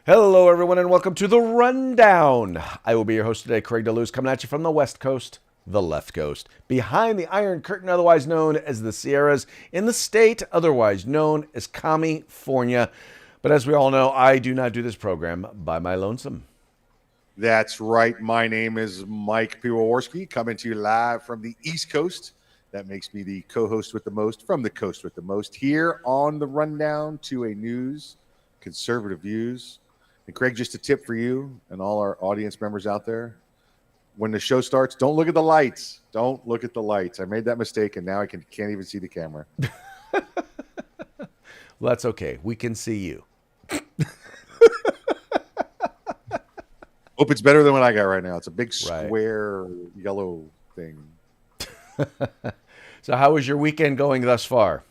Hello, everyone, and welcome to the Rundown. I will be your host today, Craig DeLuz, coming at you from the West Coast, the left coast, behind the Iron Curtain, otherwise known as the Sierras, in the state, otherwise known as California. But as we all know, I do not do this program by my lonesome. That's right. My name is Mike Piwowarski, coming to you live from the East Coast. That makes me the co-host with the most from the coast with the most here on the Rundown to a news, conservative views. And Craig, just a tip for you and all our audience members out there. When the show starts, don't look at the lights. Don't look at the lights. I made that mistake, and now I can't even see the camera. Well, that's okay. We can see you. Hope it's better than what I got right now. It's a big Right. square yellow thing. So how is your weekend going thus far?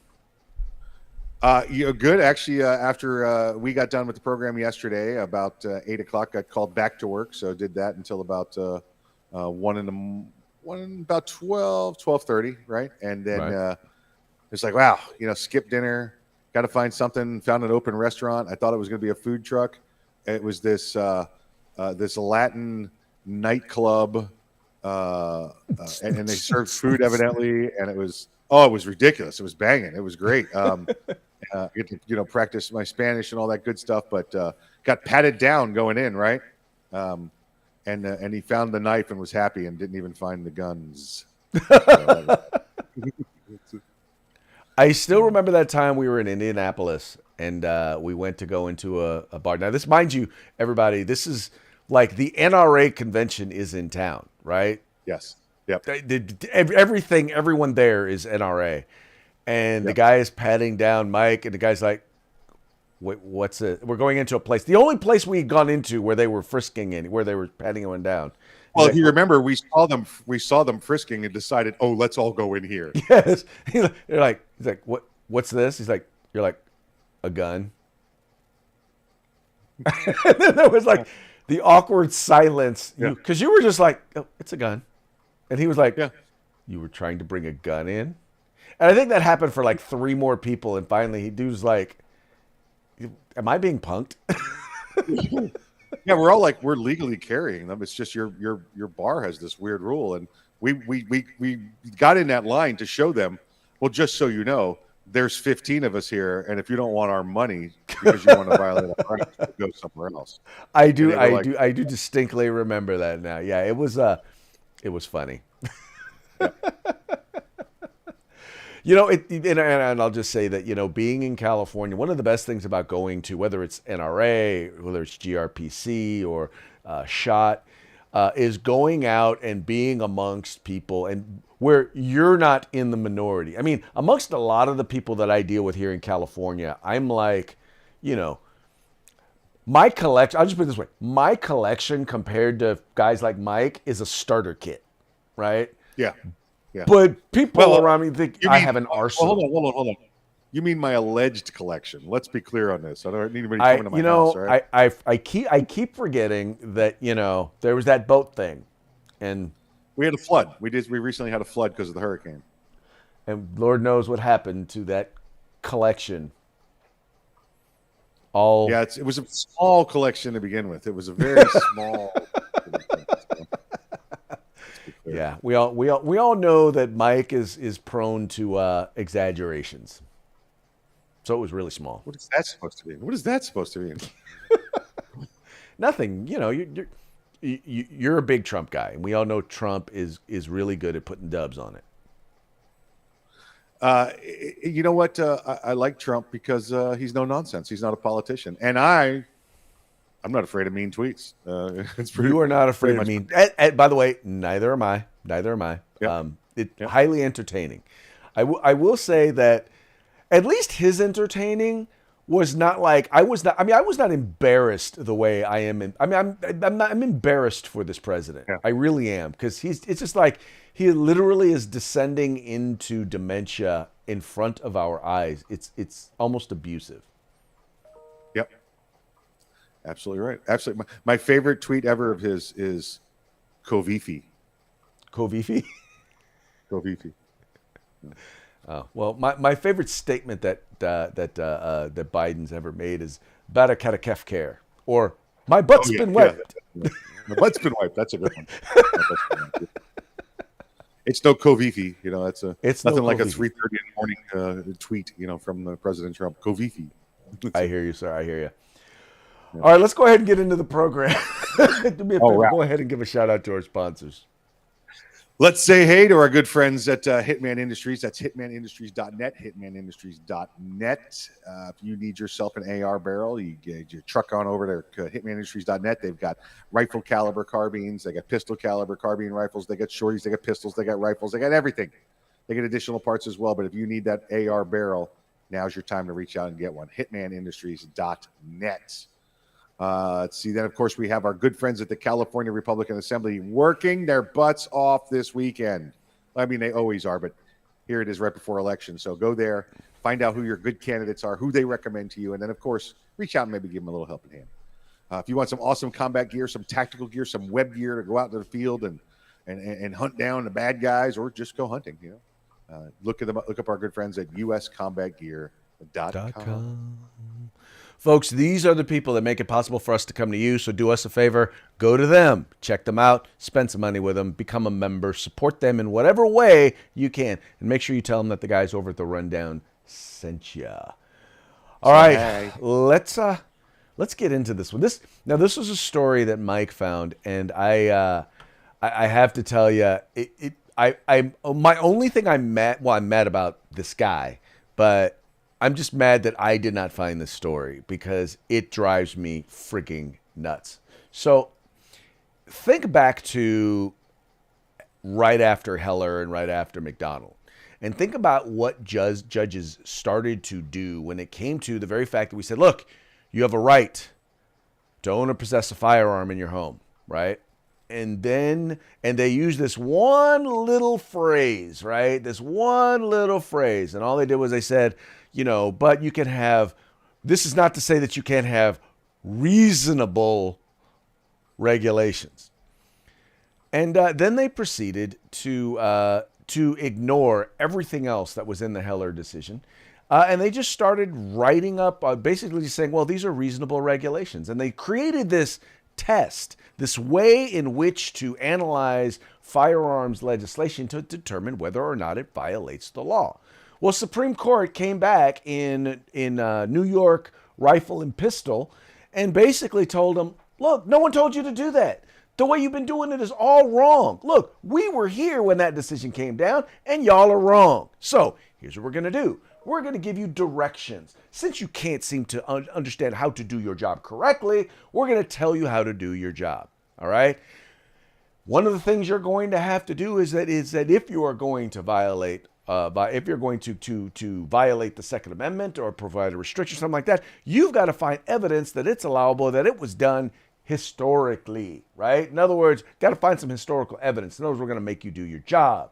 Good. Actually, after we got done with the program yesterday, about 8 o'clock, got called back to work. So did that until about about 12:30, right? And then Right. it's like, wow, skip dinner, got to find something. Found an open restaurant. I thought it was going to be a food truck. It was this Latin nightclub, and they served food evidently, and it was ridiculous. It was banging. It was great. Get to practice my Spanish and all that good stuff, but got patted down going in, right? And he found the knife and was happy and didn't even find the guns. I still remember that time we were in Indianapolis and we went to go into a bar. Now, this, mind you, everybody, this is like the NRA convention is in town, right? Yes. Yep. Everyone there is NRA. And the Yep. guy is patting down Mike, and the guy's like, "Wait, what's it? We're going into a place. The only place we had gone into where they were frisking in, where they were patting him down." Well, He's if you remember, we saw them frisking and decided, oh, let's all go in here. yes. He's like, what's this? He's like, you're like, a gun. And then there was like the awkward silence, Yeah. because you were just like, oh, it's a gun, and he was like, Yeah. you were trying to bring a gun in, and I think that happened for like three more people, and finally, he dude's like, am I being punked? Yeah, we're all like, we're legally carrying them. It's just your bar has this weird rule, and we got in that line to show them. Well, just so you know, there's 15 of us here, and if you don't want our money because you want to violate our rights, we'll go somewhere else. I And do, they were I like, do, I do distinctly remember that now. Yeah, it was funny. And I'll just say that, being in California, one of the best things about going to, whether it's NRA, whether it's GRPC or SHOT, is going out and being amongst people and where you're not in the minority. I mean, amongst a lot of the people that I deal with here in California, I'm like, my collection, I'll just put it this way, my collection compared to guys like Mike is a starter kit, right? yeah, yeah. But people Well, around me think I have an arsenal. hold on. You mean my alleged collection? Let's be clear on this. I don't need anybody coming to my house. All right? I keep forgetting that there was that boat thing, and We had a flood. We recently had a flood because of the hurricane. Lord knows what happened to that collection. All Yeah, it was a small collection to begin with. It was a very small. yeah, we all know that Mike is prone to exaggerations, so it was really small. What is that supposed to mean? What is that supposed to mean? Nothing, you're a big Trump guy, and we all know Trump is really good at putting dubs on it. You know what? I like Trump because he's no nonsense. He's not a politician, and I'm not afraid of mean tweets. It's pretty. You are not afraid of much- me. By the way, neither am I. Neither am I. Yep. Yep. Highly entertaining. I will say that at least his entertaining was not like I was not. I mean, I was not embarrassed the way I am. I'm embarrassed for this president. Yeah. I really am, because it's just like he literally is descending into dementia in front of our eyes. It's almost abusive. Yep. Absolutely right. Absolutely. My favorite tweet ever of his is Kovifi. Kovifi. Kovifi. Well, my favorite statement that Biden's ever made is "Barakatafkar," or my butt's Oh yeah, been yeah. wet. My butt's been wiped. That's a good one. My butt's been wiped. It's no Covifi, that's It's no nothing like a Covifi. 3:30 in the morning tweet, from President Trump. Covifi. I hear you, sir. I hear you. Yeah. All right, let's go ahead and get into the program. Do me a Oh, favor. wow. Go ahead and give a shout out to our sponsors. Let's say hey to our good friends at Hitman Industries. That's hitmanindustries.net, hitmanindustries.net. If you need yourself an AR barrel, you get your truck on over to hitmanindustries.net. They've got rifle caliber carbines. They got pistol caliber carbine rifles. They got shorties. They got pistols. They got rifles. They got everything. They get additional parts as well. But if you need that AR barrel, now's your time to reach out and get one. hitmanindustries.net. Let's see. Then, of course, we have our good friends at the California Republican Assembly working their butts off this weekend. I mean, they always are, but here it is right before election. So go there, find out who your good candidates are, who they recommend to you, and then, of course, reach out and maybe give them a little helping hand. If you want some awesome combat gear, some tactical gear, some web gear to go out to the field and hunt down the bad guys, or just go hunting, look up our good friends at uscombatgear.com. Folks, these are the people that make it possible for us to come to you. So do us a favor, go to them, check them out, spend some money with them, become a member, support them in whatever way you can, and make sure you tell them that the guys over at the Rundown sent you. All right, let's get into this one. This was a story that Mike found, and I have to tell you, my only thing I'm mad about this guy, but I'm just mad that I did not find this story because it drives me freaking nuts. So think back to right after Heller and right after McDonald, and think about what judges started to do when it came to the very fact that we said, look, you have a right to own or possess a firearm in your home, right? And they use this one little phrase, right? This one little phrase. And all they did was they said, but you can have, this is not to say that you can't have reasonable regulations. And then they proceeded to ignore everything else that was in the Heller decision. And they just started writing up, basically saying, well, these are reasonable regulations. And they created this test, this way in which to analyze firearms legislation to determine whether or not it violates the law. Well, Supreme Court came back in New York Rifle and Pistol and basically told them, look, no one told you to do that. The way you've been doing it is all wrong. Look, we were here when that decision came down, and y'all are wrong. So here's what we're going to do. We're going to give you directions. Since you can't seem to understand how to do your job correctly, we're going to tell you how to do your job. All right? One of the things you're going to have to do is that if you are going to violate if you're going to violate the Second Amendment or provide a restriction, something like that, you've got to find evidence that it's allowable, that it was done historically, right? In other words, got to find some historical evidence. In other words, we're going to make you do your job.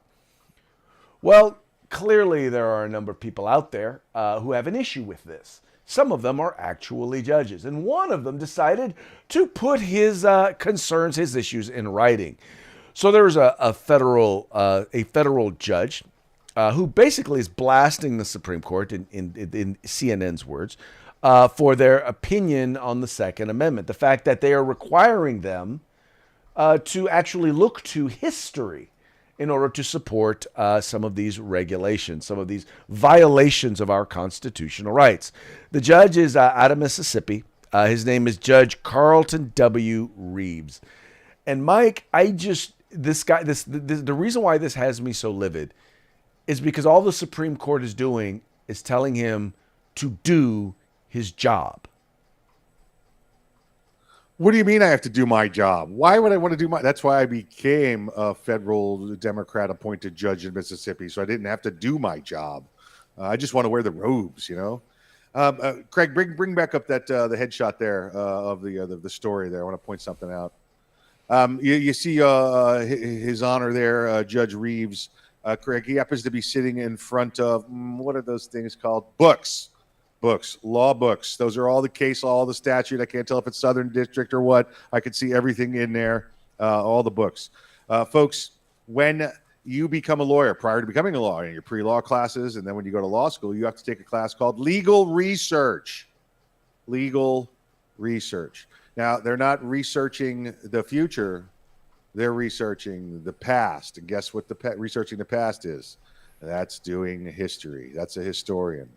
Well, clearly there are a number of people out there who have an issue with this. Some of them are actually judges, and one of them decided to put his concerns, his issues in writing. So there's a federal judge who basically is blasting the Supreme Court, in CNN's words, for their opinion on the Second Amendment. The fact that they are requiring them to actually look to history in order to support some of these regulations, some of these violations of our constitutional rights. The judge is out of Mississippi. His name is Judge Carlton W. Reeves. And Mike, the reason why this has me so livid is because all the Supreme Court is doing is telling him to do his job. What do you mean I have to do my job? Why would I want to do that's why I became a federal Democrat appointed judge in Mississippi, so I didn't have to do my job. I just want to wear the robes, Craig, bring back up that the headshot there of the story there. I want to point something out. You see his honor there, Judge Reeves. Craig, he happens to be sitting in front of, what are those things called? Books, law books. Those are all the case, all the statute. I can't tell if it's Southern District or what. I can see everything in there, all the books. Folks, when you become a lawyer, prior to becoming a lawyer, in your pre-law classes, and then when you go to law school, you have to take a class called legal research. Legal research. Now, they're not researching the future, they're researching the past. And guess what researching the past is? That's doing history. That's a historian.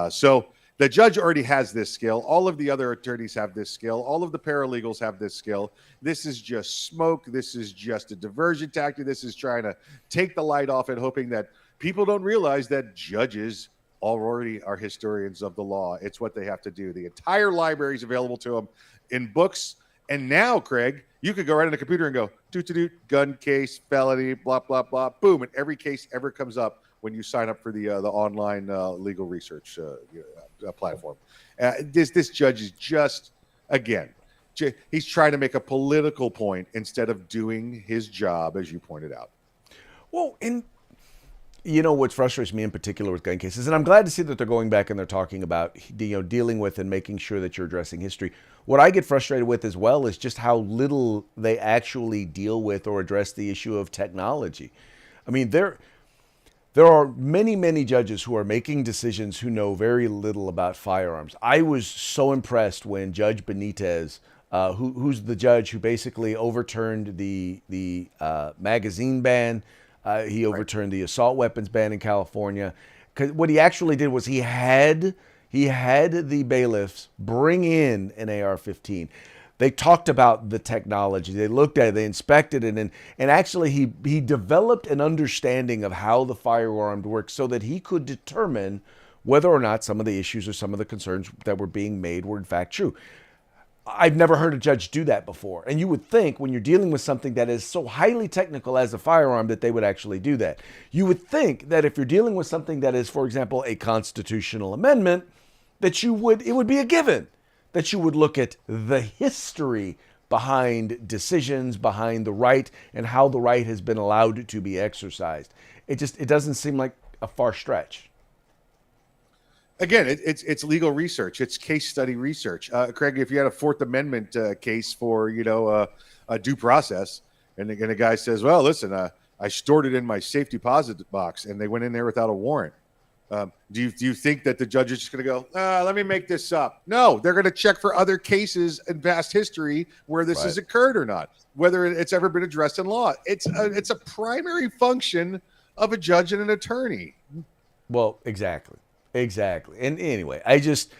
So the judge already has this skill. All of the other attorneys have this skill. All of the paralegals have this skill. This is just smoke. This is just a diversion tactic. This is trying to take the light off and hoping that people don't realize that judges already are historians of the law. It's what they have to do. The entire library is available to them in books. And now, Craig, you could go right on the computer and go, gun case, felony, blah, blah, blah, boom. And every case ever comes up when you sign up for the online legal research platform. This judge is just, again, he's trying to make a political point instead of doing his job, as you pointed out. Well, and you know what frustrates me in particular with gun cases, and I'm glad to see that they're going back and they're talking about dealing with and making sure that you're addressing history. What I get frustrated with as well is just how little they actually deal with or address the issue of technology. I mean, there are many, many judges who are making decisions who know very little about firearms. I was so impressed when Judge Benitez, who's the judge who basically overturned the magazine ban. He overturned the assault weapons ban in California. Because what he actually did was he had the bailiffs bring in an AR-15. They talked about the technology. They looked at it. They inspected it. And actually, he developed an understanding of how the firearm works so that he could determine whether or not some of the issues or some of the concerns that were being made were in fact true. I've never heard a judge do that before. And you would think when you're dealing with something that is so highly technical as a firearm that they would actually do that. You would think that if you're dealing with something that is, for example, a constitutional amendment, that it would be a given that you would look at the history behind decisions, behind the right, and how the right has been allowed to be exercised. It doesn't seem like a far stretch. Again, it's legal research. It's case study research. Craig, if you had a Fourth Amendment case for a due process, and a guy says, "Well, listen, I stored it in my safe deposit box, and they went in there without a warrant." Do you think that the judge is just going to go, let me make this up? No, they're going to check for other cases in past history where this has occurred or not, whether it's ever been addressed in law. It's a primary function of a judge and an attorney. Well, exactly. And anyway, I just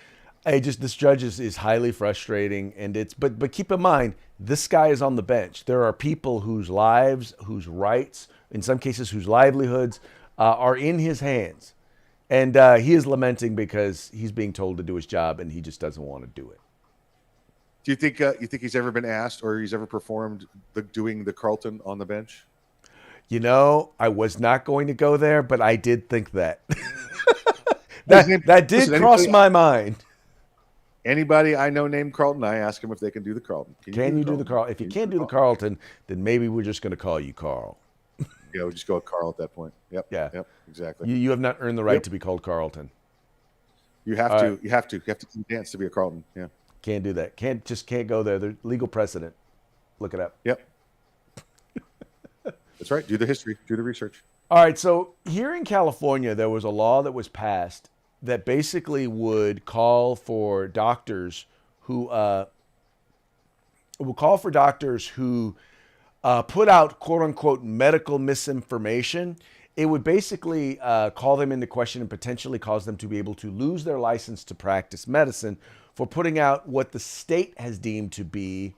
this judge is highly frustrating, and but keep in mind, this guy is on the bench. There are people whose lives, whose rights, in some cases whose livelihoods are in his hands. And he is lamenting because he's being told to do his job and he just doesn't want to do it. Do you think he's ever been asked or he's ever performed doing the Carlton on the bench? I was not going to go there, but I did think that. that did cross my mind. Anybody I know named Carlton, I ask him if they can do the Carlton. Can you do the Carlton? If you can't do the Carlton, then maybe we're just going to call you Carl. Yeah, we'll just go with Carl at that point. Yep. Yeah. Yep. Exactly. You have not earned the right to be called Carlton. You have to. You have to dance to be a Carlton. Yeah. Can't do that. Can't go there. There's legal precedent. Look it up. Yep. That's right. Do the history. Do the research. All right. So here in California, there was a law that was passed that basically would call for doctors who put out quote unquote medical misinformation. It would basically call them into question and potentially cause them to be able to lose their license to practice medicine for putting out what the state has deemed to be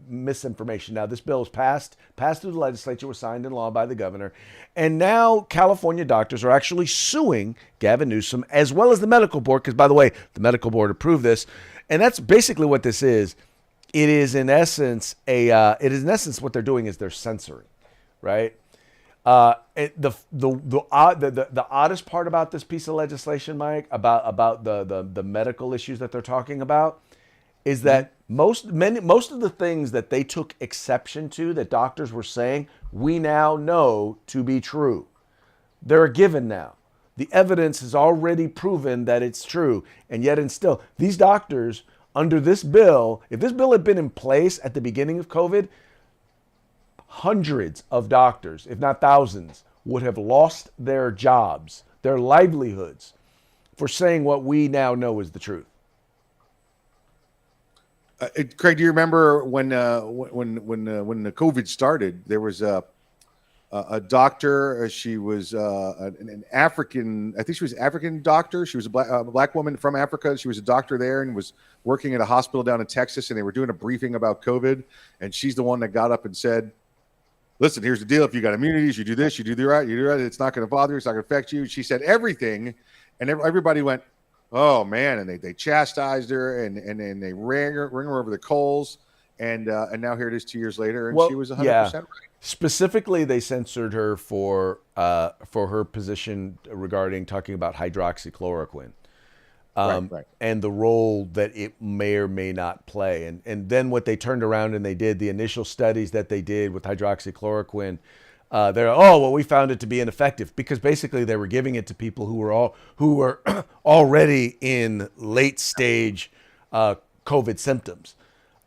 misinformation. Now, this bill is passed through the legislature, was signed into law by the governor, and now California doctors are actually suing Gavin Newsom as well as the medical board, because, by the way, the medical board approved this, and that's basically what this is. It is in essence what they're doing is they're censoring, right? The oddest part about this piece of legislation, Mike, about the medical issues that they're talking about, is that most of the things that they took exception to, that doctors were saying, we now know to be true. They're a given now. The evidence has already proven that it's true, and yet and still, these doctors, under this bill, if this bill had been in place at the beginning of COVID, hundreds of doctors, if not thousands, would have lost their jobs, their livelihoods, for saying what we now know is the truth. Craig, do you remember when when the COVID started? There was a doctor. She was an African. I think she was African doctor. She was a black woman from Africa. She was a doctor there and was working at a hospital down in Texas. And they were doing a briefing about COVID. And she's the one that got up and said, "Listen, here's the deal. If you got immunities, you do this, you do the right, you do that. It's not going to bother you. It's not going to affect you." She said everything, and everybody went, "Oh man!" And they chastised her and they ring her over the coals. And now here it is 2 years later, and Well, she was 100% yeah. right. Specifically, they censored her for her position regarding talking about hydroxychloroquine. Right. And the role that it may or may not play. And then what they turned around and they did, the initial studies that they did with hydroxychloroquine, they're, oh, well, we found it to be ineffective because basically they were giving it to people who were already in late stage COVID symptoms.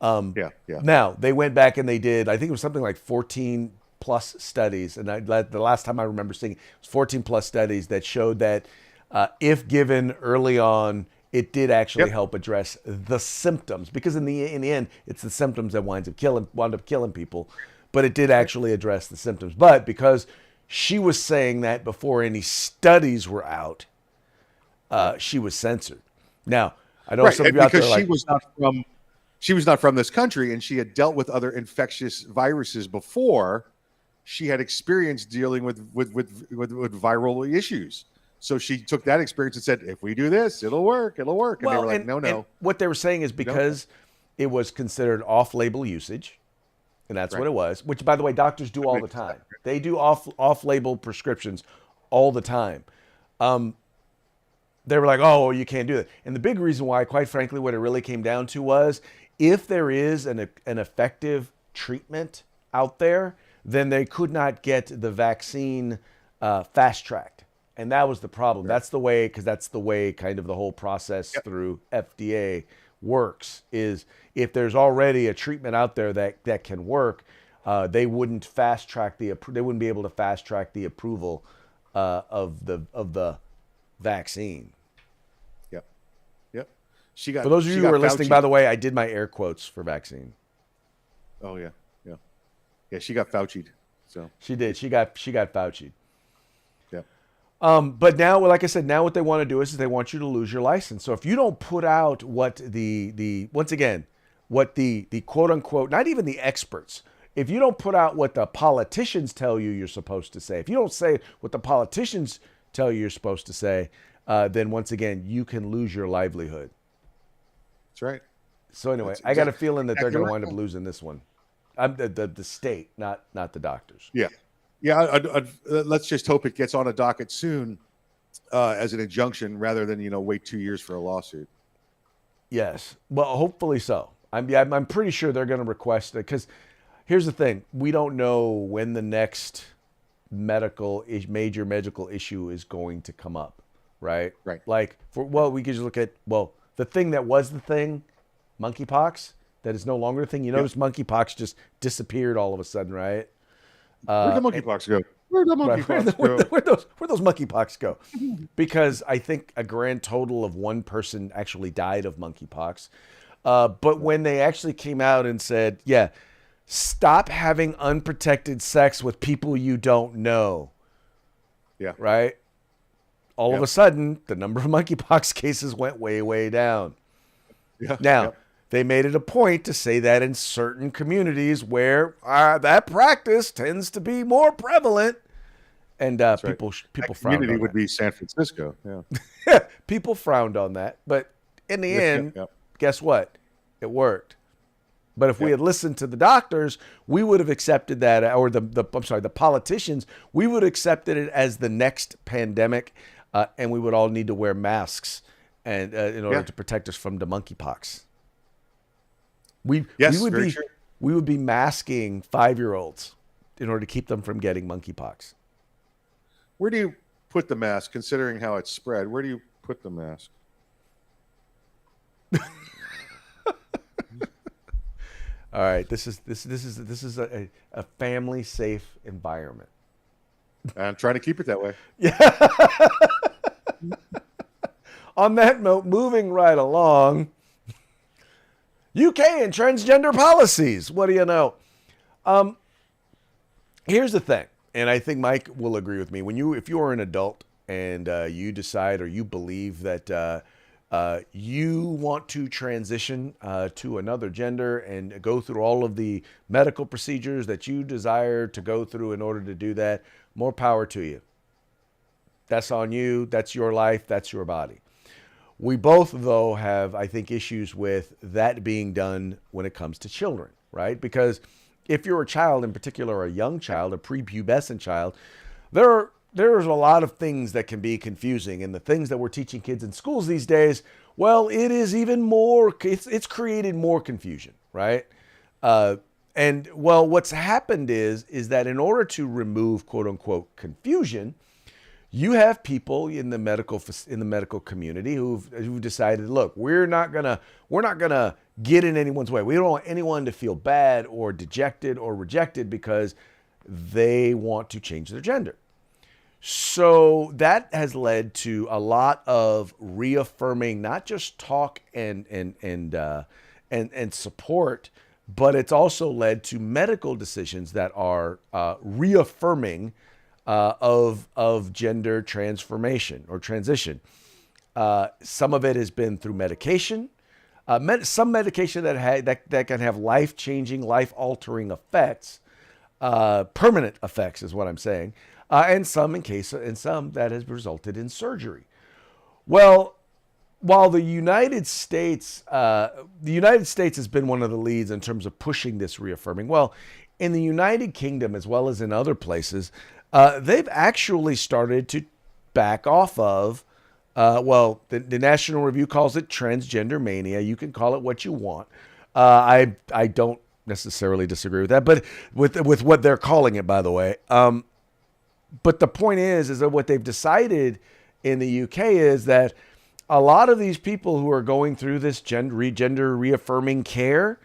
Yeah. Now they went back and they did, I think it was something like 14 plus studies. And the last time I remember seeing it was 14 plus studies that showed that if given early on, it did actually help address the symptoms, because in the end, it's the symptoms that wound up killing people. But it did actually address the symptoms. But because she was saying that before any studies were out, she was censored. Now, I know some of you out there because are like, she was not from this country, and she had dealt with other infectious viruses before. She had experience dealing with viral issues. So she took that experience and said, if we do this, it'll work. And well, they were like, and no. what they were saying is because it was considered off-label usage, and that's what it was, which, by the way, doctors do all the time. They do off-label prescriptions all the time. They were like, oh, you can't do that. And the big reason why, quite frankly, what it really came down to was if there is an effective treatment out there, then they could not get the vaccine fast-tracked. And that was the problem. Right. That's the way kind of the whole process through FDA works, is if there's already a treatment out there that can work, they wouldn't they wouldn't be able to fast track the approval of the vaccine. Yep. For those of you who are listening, by the way, I did my air quotes for vaccine. Oh yeah. She got Fauci'd. So she did. She got Fauci'd. Yeah. But now, like I said, now what they want to do is they want you to lose your license. So if you don't put out what the quote unquote, not even the experts, if you don't put out what the politicians tell you you're supposed to say, if you don't say what the politicians tell you you're supposed to say, then once again, you can lose your livelihood. That's right. So anyway, I got a feeling that they're going to wind up losing this one. The state, not the doctors. Yeah. Let's just hope it gets on a docket soon as an injunction rather than wait 2 years for a lawsuit. Yes, well, hopefully so. I'm pretty sure they're going to request it, because here's the thing: we don't know when the next major medical issue is going to come up, right? Right. Like we could just look at the thing that was the thing, monkeypox, that is no longer a thing. You notice monkeypox just disappeared all of a sudden, right? Where'd the monkeypox go? Where'd those monkeypox go? Because I think a grand total of one person actually died of monkeypox. But when they actually came out and said, stop having unprotected sex with people you don't know. Yeah. Right? All of a sudden, the number of monkeypox cases went way, way down. Yeah. Now, they made it a point to say that in certain communities where that practice tends to be more prevalent, and people frowned on that. Community would be San Francisco. Yeah. People frowned on that, but in the end, guess what? It worked. But if we had listened to the doctors, we would have accepted that, or the politicians, we would have accepted it as the next pandemic, and we would all need to wear masks and in order to protect us from the monkeypox. We would be masking 5-year-olds in order to keep them from getting monkeypox. Where do you put the mask, considering how it's spread? Where do you put the mask? All right, this is a family safe environment. I'm trying to keep it that way. Yeah. On that note, moving right along. UK and transgender policies. What do you know? Here's the thing, and I think Mike will agree with me. If you are an adult and you decide or you believe that you want to transition to another gender and go through all of the medical procedures that you desire to go through in order to do that, more power to you. That's on you. That's your life. That's your body. We both, though, have, I think, issues with that being done when it comes to children, right? Because if you're a child, in particular, a young child, a prepubescent child, there's a lot of things that can be confusing. And the things that we're teaching kids in schools these days, well, it is even more, it's created more confusion, right? And well, what's happened is that in order to remove quote unquote confusion, you have people in the medical community who've decided, look, we're not gonna get in anyone's way. We don't want anyone to feel bad or dejected or rejected because they want to change their gender. So that has led to a lot of reaffirming, not just talk and support, but it's also led to medical decisions that are reaffirming of gender transformation or transition. Some of it has been through medication. Some medication that can have life-changing, life-altering effects, permanent effects is what I'm saying, and some that has resulted in surgery. Well, while the United States has been one of the leads in terms of pushing this reaffirming. Well, in the United Kingdom as well as in other places, they've actually started to back off of. The National Review calls it transgender mania. You can call it what you want. I don't necessarily disagree with that, but with what they're calling it, by the way. But the point is that what they've decided in the UK is that a lot of these people who are going through this gender reaffirming care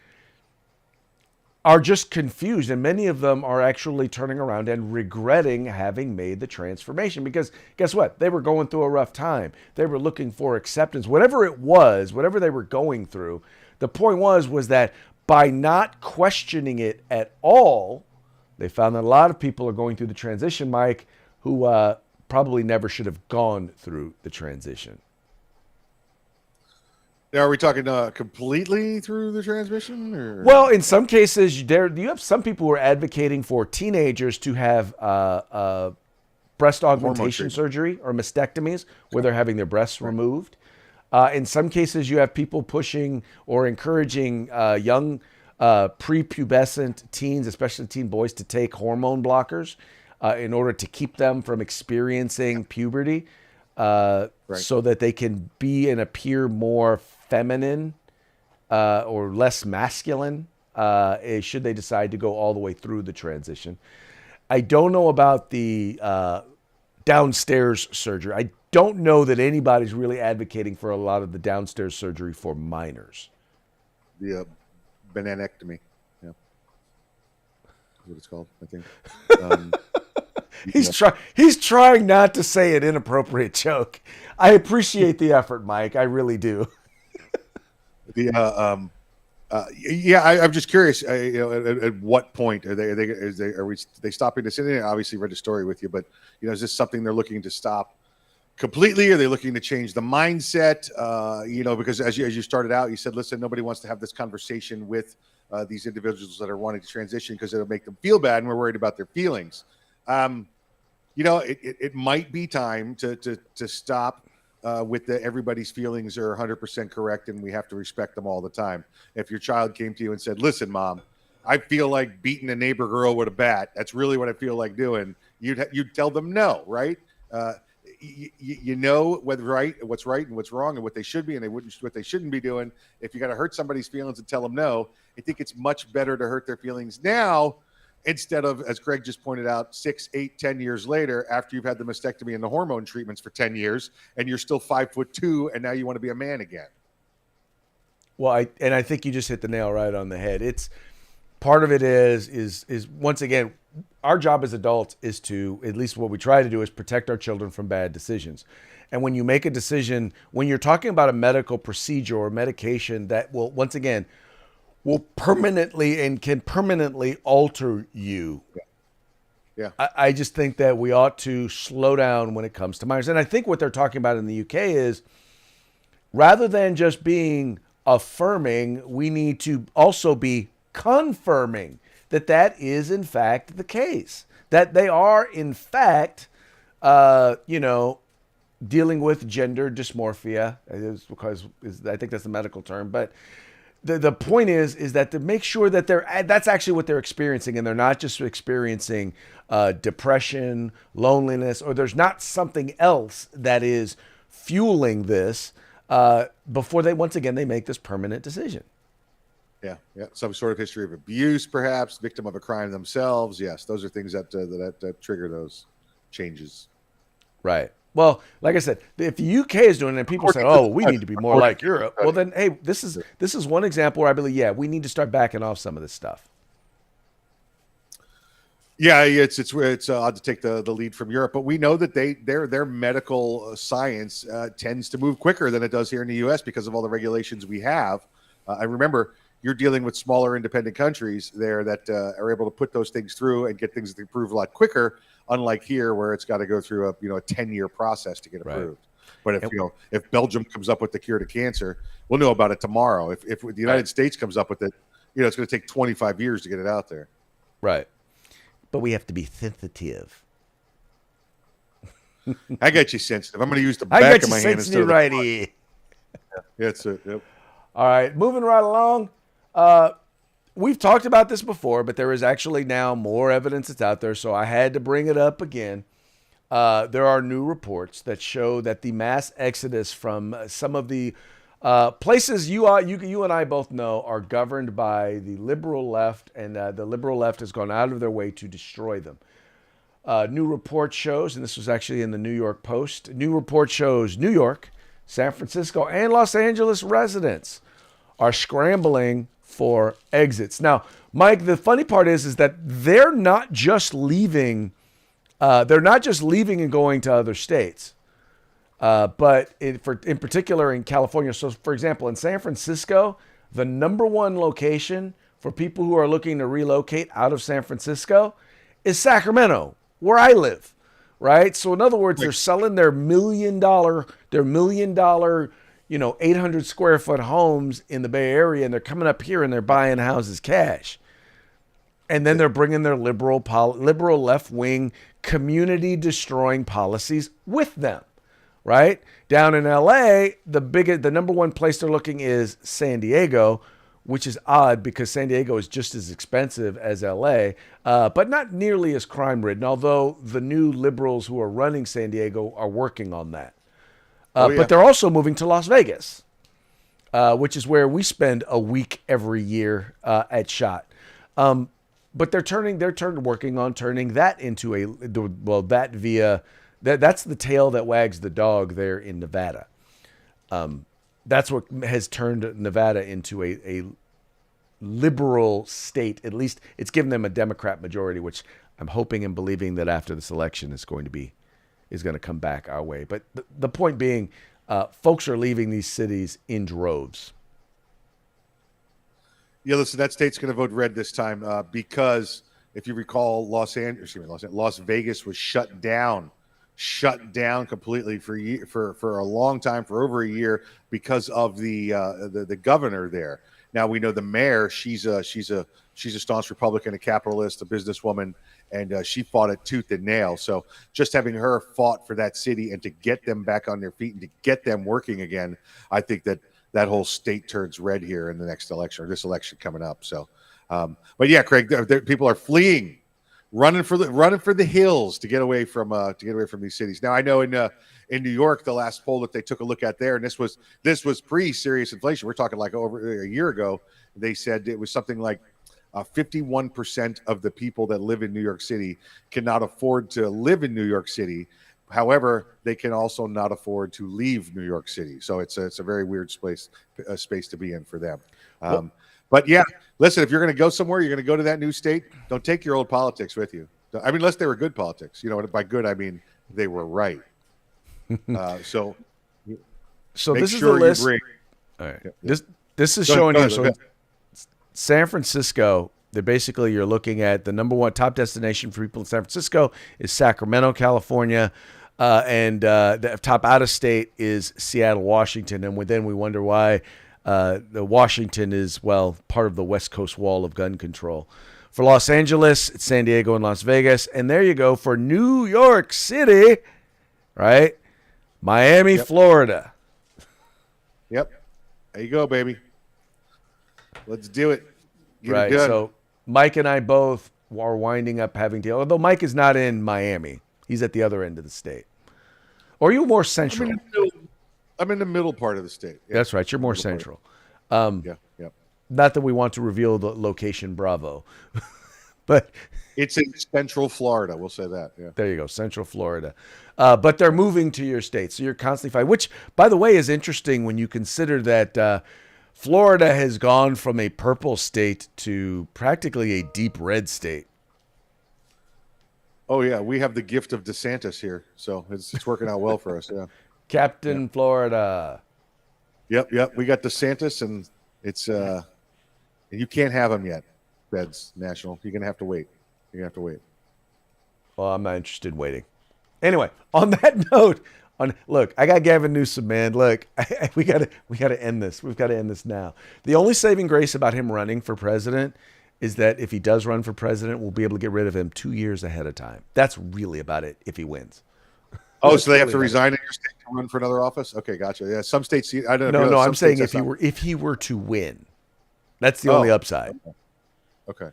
are just confused, and many of them are actually turning around and regretting having made the transformation because guess what? They were going through a rough time. They were looking for acceptance, whatever it was, whatever they were going through. The point was that by not questioning it at all, they found that a lot of people are going through the transition, Mike, who probably never should have gone through the transition. Now, are we talking completely through the transmission? Or? Well, in some cases, you have some people who are advocating for teenagers to have breast augmentation surgery or mastectomies, where they're having their breasts removed. In some cases, you have people pushing or encouraging young prepubescent teens, especially teen boys, to take hormone blockers in order to keep them from experiencing puberty, so that they can be and appear more feminine or less masculine should they decide to go all the way through the transition. I don't know about the downstairs surgery. I don't know that anybody's really advocating for a lot of the downstairs surgery for minors. The bananectomy, yeah, that's what it's called, I think. He's trying not to say an inappropriate joke. I appreciate the effort, Mike. I really do. I'm just curious. At what point are they stopping this? I obviously read a story with you, but is this something they're looking to stop completely? Are they looking to change the mindset? Because as you started out, you said, listen, nobody wants to have this conversation with these individuals that are wanting to transition because it'll make them feel bad, and we're worried about their feelings. It might be time to stop with everybody's feelings are 100% correct and we have to respect them all the time. If your child came to you and said, listen, Mom, I feel like beating a neighbor girl with a bat. That's really what I feel like doing. You'd tell them no, right? You know what's right and what's wrong and what they should be and what they shouldn't be doing. If you got to hurt somebody's feelings and tell them no, I think it's much better to hurt their feelings now instead of, as Greg just pointed out, 6, 8, 10 years later, after you've had the mastectomy and the hormone treatments for 10 years, and you're still 5'2", and now you want to be a man again. Well, I think you just hit the nail right on the head. It's part of it is once again, our job as adults is to, at least what we try to do, is protect our children from bad decisions. And when you make a decision, when you're talking about a medical procedure or medication that will, once again, will permanently and can permanently alter you. Yeah. I just think that we ought to slow down when it comes to minors. And I think what they're talking about in the UK is rather than just being affirming, we need to also be confirming that that is in fact the case. That they are in fact, dealing with gender dysmorphia, I think that's the medical term, but the point is that to make sure that that's actually what they're experiencing, and they're not just experiencing depression, loneliness, or there's not something else that is fueling this before they make this permanent decision. Yeah, yeah. Some sort of history of abuse, perhaps victim of a crime themselves. Yes, those are things that trigger those changes. Right. Well, like I said, if the UK is doing it and people say, "Oh, we need to be more like Europe," well, then, hey, this is one example where I believe, yeah, we need to start backing off some of this stuff. Yeah, it's odd to take the lead from Europe, but we know that their medical science tends to move quicker than it does here in the U.S. because of all the regulations we have. I remember you're dealing with smaller independent countries there that are able to put those things through and get things approved a lot quicker. Unlike here, where it's got to go through a 10-year process to get approved. Right. But if Belgium comes up with the cure to cancer, we'll know about it tomorrow. If the United States comes up with it, it's going to take 25 years to get it out there. Right. But we have to be sensitive. I got you sensitive. I'm going to use the back of my hand instead of the righty. Yeah, that's it. Yep. All right, moving right along. We've talked about this before, but there is actually now more evidence that's out there, so I had to bring it up again. There are new reports that show that the mass exodus from some of the places you and I both know are governed by the liberal left, and the liberal left has gone out of their way to destroy them. New report shows, and this was actually in the New York Post, new report shows New York, San Francisco, and Los Angeles residents are scrambling for exits. Now, Mike, the funny part is that they're not just leaving. They're not just leaving and going to other states, but in particular in California. So, for example, in San Francisco, the number one location for people who are looking to relocate out of San Francisco is Sacramento, where I live. Right. So, in other words, they're selling their $1 million 800 square foot homes in the Bay Area, and they're coming up here and they're buying houses cash. And then they're bringing their liberal left wing community destroying policies with them, right? Down in LA, the number one place they're looking is San Diego, which is odd because San Diego is just as expensive as LA, but not nearly as crime ridden, although the new liberals who are running San Diego are working on that. But they're also moving to Las Vegas, which is where we spend a week every year at SHOT. But they're working on turning that into that's the tail that wags the dog there in Nevada. That's what has turned Nevada into a liberal state. At least it's given them a Democrat majority, which I'm hoping and believing that after this election is going to come back our way. But the point being, folks are leaving these cities in droves. Yeah, listen, that state's going to vote red this time because if you recall, Las Vegas was shut down completely for a long time, for over a year, because of the governor there. Now we know the mayor; she's a staunch Republican, a capitalist, a businesswoman, and she fought it tooth and nail. So just having her fought for that city and to get them back on their feet and to get them working again, I think that whole state turns red here in the next election, or this election coming up. So, but yeah, Craig, people are fleeing, running for the hills to get away from these cities. Now I know in New York, the last poll that they took a look at there, and this was pre-serious inflation. We're talking like over a year ago. They said it was something like 51% of the people that live in New York City cannot afford to live in New York City. However, they can also not afford to leave New York City. So it's a very weird space to be in for them. But yeah, listen, if you're going to go somewhere, you're going to go to that new state, don't take your old politics with you. I mean, unless they were good politics. By good, I mean they were right. So this is the list. All right. This is showing you. So San Francisco, they're basically, you're looking at the number one top destination for people in San Francisco is Sacramento, California. And the top out of state is Seattle, Washington. And then we wonder why the Washington is, well, part of the West Coast wall of gun control. For Los Angeles, it's San Diego and Las Vegas. And there you go for New York City, right? Miami, Florida. Yep. There you go, baby. Let's do it. Get Right. it done. So Mike and I both are winding up having to, although Mike is not in Miami. He's at the other end of the state. Or are you more central? I'm in the middle part of the state. Yeah. That's right. You're more central. Yeah. Not that we want to reveal the location Bravo, but It's in Central Florida. We'll say that. Yeah. there you go, Central Florida. But they're moving to your state, so you're constantly fighting, which, by the way, is interesting when you consider that Florida has gone from a purple state to practically a deep red state. Oh yeah, we have the gift of DeSantis here, so it's working out well for us. Yeah. Captain Florida. Yep. We got DeSantis, and it's and you can't have him yet. Feds National. You're gonna have to wait. Well, I'm not interested in waiting. Anyway, on that note, look, I got Gavin Newsom, man. Look, we gotta end this. We've got to end this now. The only saving grace about him running for president is that if he does run for president, we'll be able to get rid of him 2 years ahead of time. That's really about it if he wins. Oh, so they have to resign in your state to run for another office? Okay, gotcha. Yeah, some states. I don't know. No, I'm saying if he were to win, that's the only upside. Okay.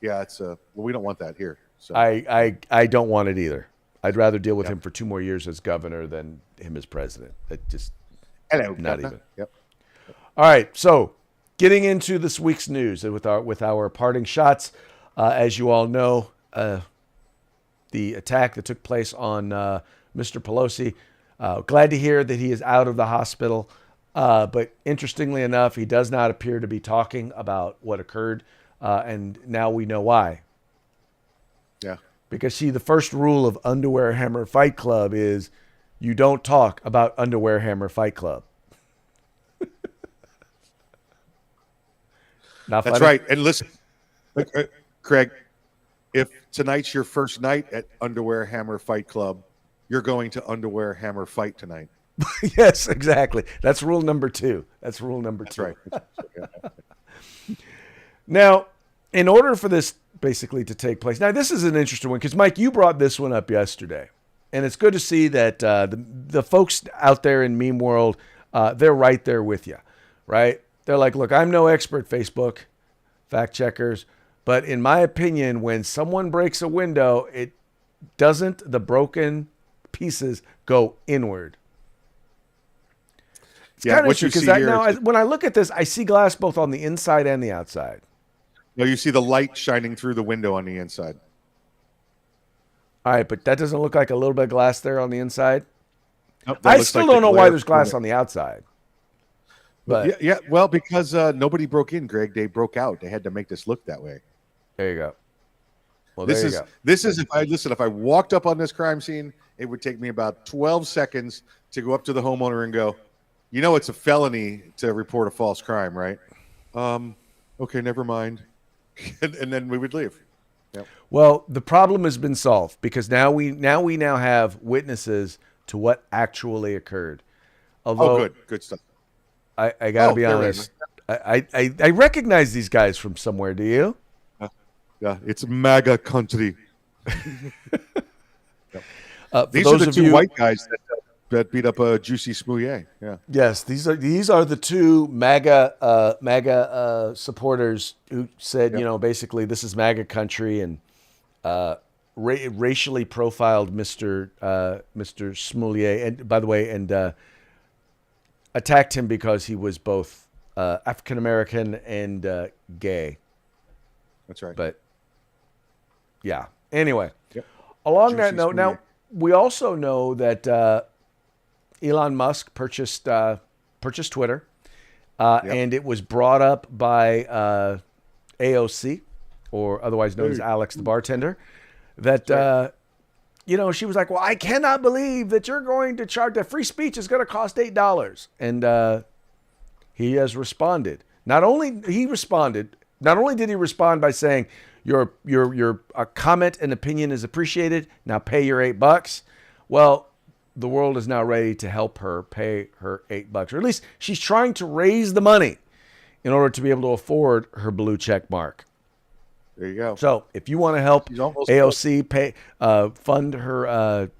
Yeah, it's well, we don't want that here. So I don't want it either. I'd rather deal with him for 2 more years as governor than him as president. It just not even. Yep. All right, so getting into this week's news with our parting shots, as you all know, the attack that took place on Mr. Pelosi. Glad to hear that he is out of the hospital, but interestingly enough, he does not appear to be talking about what occurred, and now we know why. Yeah. Because see, the first rule of Underwear Hammer Fight Club is you don't talk about Underwear Hammer Fight Club. Not That's funny? right. And listen, Craig, if tonight's your first night at Underwear Hammer Fight Club, you're going to Underwear Hammer Fight tonight. Yes, exactly. That's rule number 2. That's right. Now, in order for this basically to take place, now this is an interesting one because Mike, you brought this one up yesterday, and it's good to see that the folks out there in meme world, they're right there with you, right? They're like, look, I'm no expert, Facebook fact checkers, but in my opinion, when someone breaks a window, the broken pieces go inward. It's kind of interesting because when I look at this, I see glass both on the inside and the outside. No, you see the light shining through the window on the inside. All right, but that doesn't look like a little bit of glass there on the inside. Nope, I still don't know why there's glass on the outside. But yeah, well, because nobody broke in, Greg. They broke out. They had to make this look that way. There you go. Well, This is if I walked up on this crime scene, it would take me about 12 seconds to go up to the homeowner and go, you know, it's a felony to report a false crime, right? Okay, never mind. and then we would leave. Yep. Well, the problem has been solved because now we have witnesses to what actually occurred. Although, good stuff. I got to be honest. I recognize these guys from somewhere. Do you? Yeah, it's MAGA country. These are the two white guys that beat up a Juicy Smouillet. Yeah. Yes, these are the two MAGA supporters who said, basically this is MAGA country, and racially profiled Mr. Smouillet, and by the way, attacked him because he was both African American and gay. That's right. But yeah. Anyway, yep. Along Juicy that note, Smouillet. now we also know that Elon Musk purchased Twitter, and it was brought up by AOC, or otherwise known as Alex the bartender, that she was like, well, I cannot believe that you're going to charge that free speech is going to cost $8, and he has responded. Not only he responded, not only did he respond by saying your comment and opinion is appreciated. Now pay your $8. Well, the world is now ready to help her pay her $8, or at least she's trying to raise the money in order to be able to afford her blue check mark. There you go. So if you want to help She's almost AOC pay fund her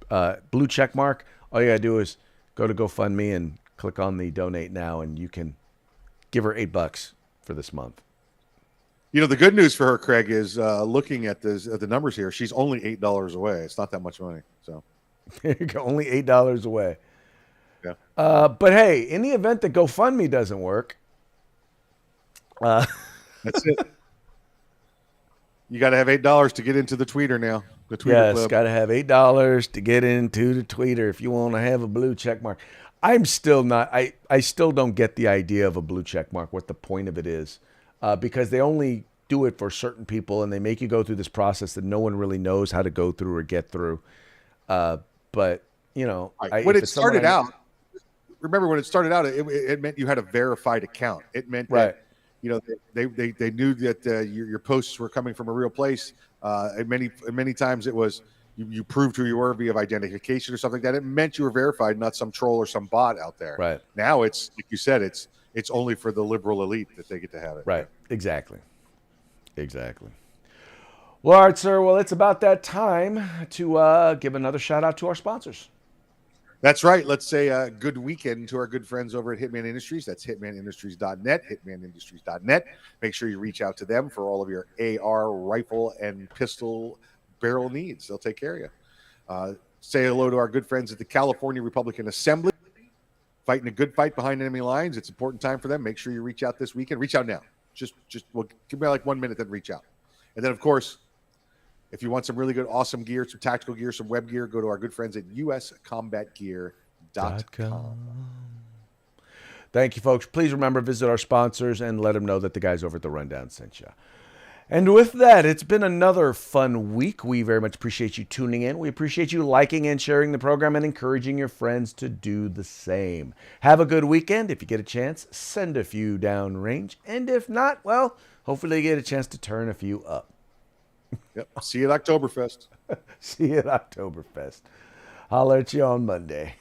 blue check mark, all you gotta do is go to GoFundMe and click on the donate now, and you can give her $8 for this month. You know, the good news for her, Craig, is looking at the numbers here. She's only $8 away. It's not that much money. So There you go, only $8 away. yeah, But hey, in the event that GoFundMe doesn't work, that's it. You got to have $8 to get into the tweeter now. The tweeter yes, club. got to have $8 to get into the tweeter if you want to have a blue check mark. I'm still not. I still don't get the idea of a blue check mark. What the point of it is, because they only do it for certain people, and they make you go through this process that no one really knows how to go through or get through. But you know, When it started out, remember when it started out, it meant you had a verified account. It meant right. that, you know, they knew that your posts were coming from a real place. And many times it was you proved who you were via identification or something like that. It meant you were verified, not some troll or some bot out there. Right. Now it's, like you said, it's only for the liberal elite that they get to have it. Right. Exactly. Well, all right, sir. Well, it's about that time to give another shout out to our sponsors. That's right. Let's say a good weekend to our good friends over at Hitman Industries. That's hitmanindustries.net, hitmanindustries.net. Make sure you reach out to them for all of your AR, rifle, and pistol barrel needs. They'll take care of you. Say hello to our good friends at the California Republican Assembly, fighting a good fight behind enemy lines. It's an important time for them. Make sure you reach out this weekend. Reach out now. Just well, give me like 1 minute, then reach out. And then, of course, if you want some really good, awesome gear, some tactical gear, some web gear, go to our good friends at uscombatgear.com. Thank you, folks. Please remember, visit our sponsors and let them know that the guys over at The Rundown sent you. And with that, it's been another fun week. We very much appreciate you tuning in. We appreciate you liking and sharing the program and encouraging your friends to do the same. Have a good weekend. If you get a chance, send a few downrange. And if not, well, hopefully you get a chance to turn a few up. Yep. See you at Oktoberfest. See you at Oktoberfest. Holler at you on Monday.